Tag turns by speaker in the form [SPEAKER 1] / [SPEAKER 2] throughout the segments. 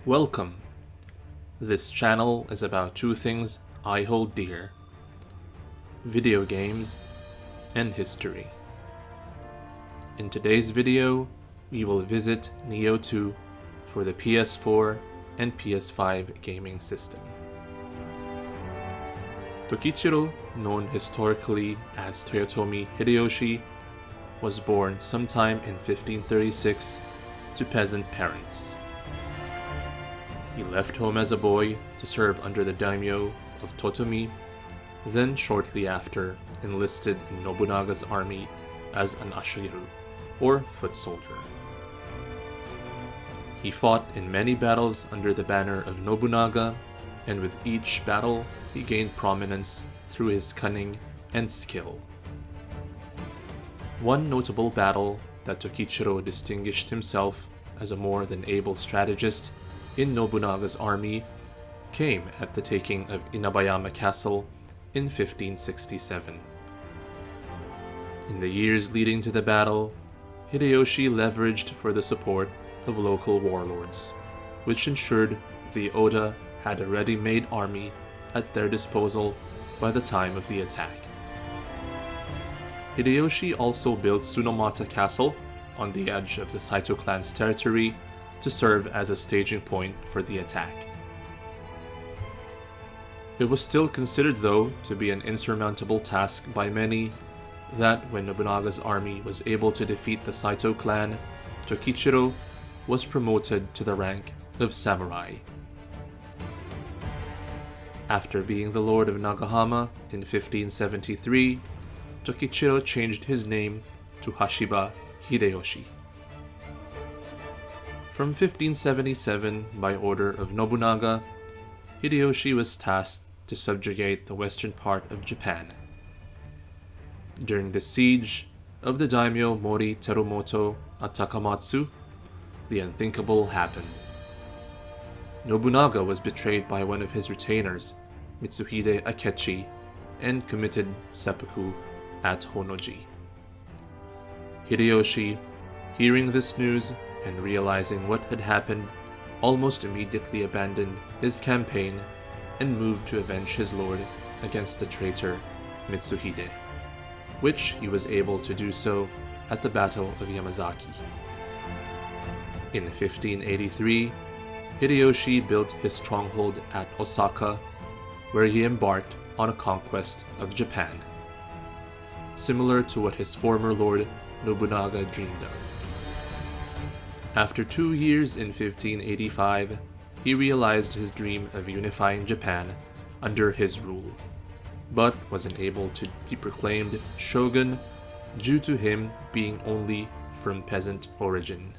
[SPEAKER 1] Welcome! This channel is about two things I hold dear: video games and history. In today's video, we will visit Nioh 2 for the PS4 and PS5 gaming system. Tokichiro, known historically as Toyotomi Hideyoshi, was born sometime in 1536 to peasant parents. He left home as a boy to serve under the daimyo of Totomi, then shortly after enlisted in Nobunaga's army as an ashiru, or foot soldier. He fought in many battles under the banner of Nobunaga, and with each battle he gained prominence through his cunning and skill. One notable battle that Tokichiro distinguished himself as a more than able strategist in Nobunaga's army came at the taking of Inabayama Castle in 1567. In the years leading to the battle, Hideyoshi leveraged for the support of local warlords, which ensured the Oda had a ready-made army at their disposal by the time of the attack. Hideyoshi also built Tsunomata Castle on the edge of the Saito clan's territory to serve as a staging point for the attack. It was still considered, though, to be an insurmountable task by many that when Nobunaga's army was able to defeat the Saito clan, Tokichiro was promoted to the rank of samurai. After being the Lord of Nagahama in 1573, Tokichiro changed his name to Hashiba Hideyoshi. From 1577, by order of Nobunaga, Hideyoshi was tasked to subjugate the western part of Japan. During the siege of the daimyo Mori Terumoto at Takamatsu, the unthinkable happened. Nobunaga was betrayed by one of his retainers, Mitsuhide Akechi, and committed seppuku at Honnoji. Hideyoshi, hearing this news and realizing what had happened, almost immediately abandoned his campaign and moved to avenge his lord against the traitor Mitsuhide, which he was able to do so at the Battle of Yamazaki. In 1583, Hideyoshi built his stronghold at Osaka, where he embarked on a conquest of Japan, similar to what his former lord Nobunaga dreamed of. After 2 years in 1585, he realized his dream of unifying Japan under his rule, but wasn't able to be proclaimed shogun due to him being only from peasant origin.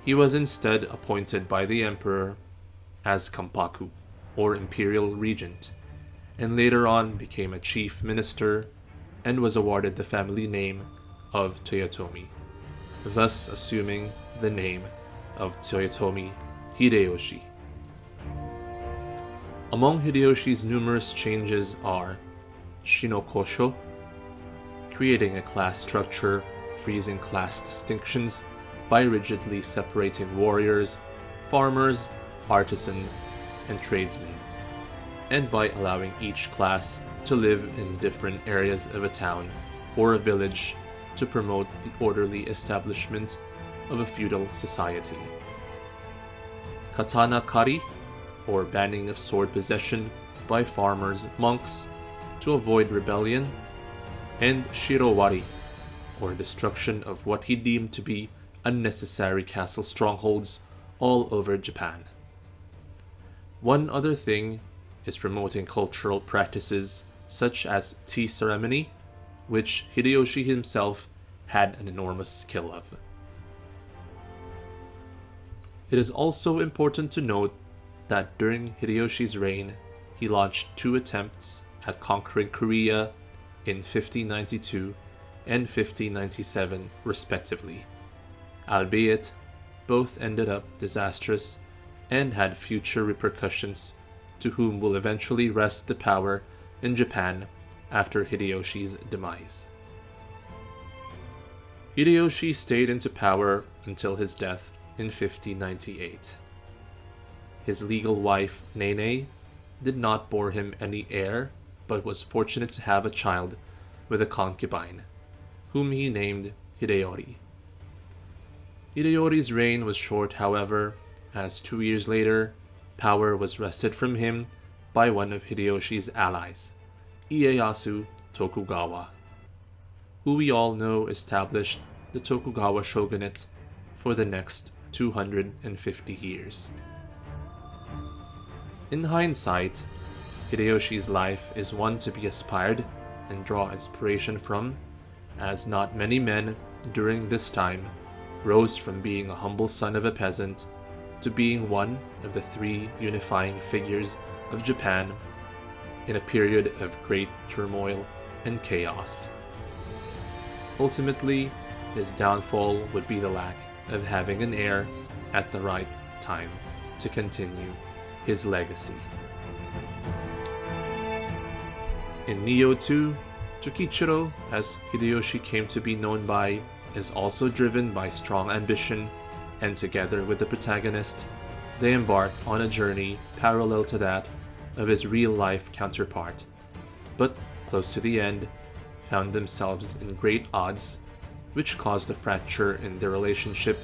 [SPEAKER 1] He was instead appointed by the emperor as Kampaku, or imperial regent, and later on became a chief minister and was awarded the family name of Toyotomi, thus assuming the name of Toyotomi Hideyoshi. Among Hideyoshi's numerous changes are Shinokosho, creating a class structure freezing class distinctions by rigidly separating warriors, farmers, artisan, and tradesmen, and by allowing each class to live in different areas of a town or a village to promote the orderly establishment of a feudal society. Katana Kari, or banning of sword possession by farmers, monks, to avoid rebellion, and Shirowari, or destruction of what he deemed to be unnecessary castle strongholds all over Japan. One other thing is promoting cultural practices such as tea ceremony, which Hideyoshi himself had an enormous skill of. It is also important to note that during Hideyoshi's reign, he launched 2 attempts at conquering Korea in 1592 and 1597 respectively, albeit both ended up disastrous and had future repercussions to whom will eventually rest the power in Japan after Hideyoshi's demise. Hideyoshi stayed into power until his death in 1598. his legal wife, Nene, did not bore him any heir, but was fortunate to have a child with a concubine, whom he named Hideyori. Hideyori's reign was short, however, as 2 years later, power was wrested from him by one of Hideyoshi's allies, Ieyasu Tokugawa, who we all know established the Tokugawa shogunate for the next 250 years. In hindsight, Hideyoshi's life is one to be aspired and draw inspiration from, as not many men during this time rose from being a humble son of a peasant to being one of the 3 unifying figures of Japan in a period of great turmoil and chaos. Ultimately, his downfall would be the lack of having an heir at the right time to continue his legacy. In Nioh 2, Tokichiro, as Hideyoshi came to be known by, is also driven by strong ambition, and together with the protagonist, they embark on a journey parallel to that of his real-life counterpart, but close to the end, found themselves in great odds, which caused a fracture in their relationship,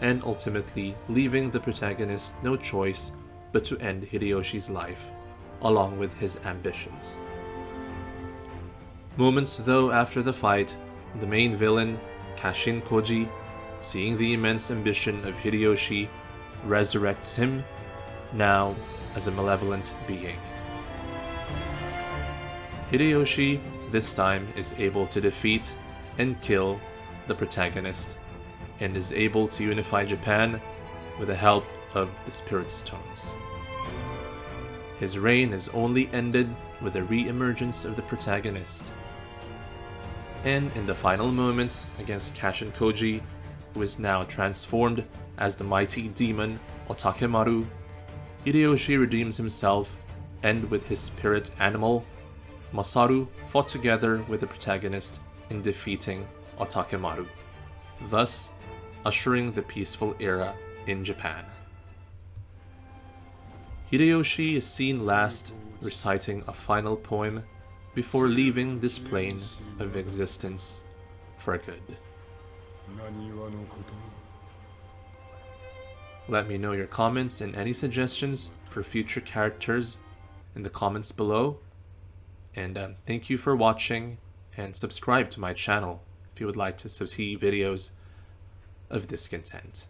[SPEAKER 1] and ultimately leaving the protagonist no choice but to end Hideyoshi's life, along with his ambitions. Moments though after the fight, the main villain, Kashin Koji, seeing the immense ambition of Hideyoshi, resurrects him, now as a malevolent being. Hideyoshi, this time, is able to defeat and kill the protagonist, and is able to unify Japan with the help of the Spirit Stones. His reign is only ended with the re-emergence of the protagonist. And in the final moments against Kashin Koji, who is now transformed as the mighty demon Otakemaru, Hideyoshi redeems himself, and with his spirit animal, Masaru fought together with the protagonist in defeating Otakemaru, thus ushering the peaceful era in Japan. Hideyoshi is seen last reciting a final poem before leaving this plane of existence for good. Let me know your comments and any suggestions for future characters in the comments below. And thank you for watching, and subscribe to my channel if you would like to see videos of this content.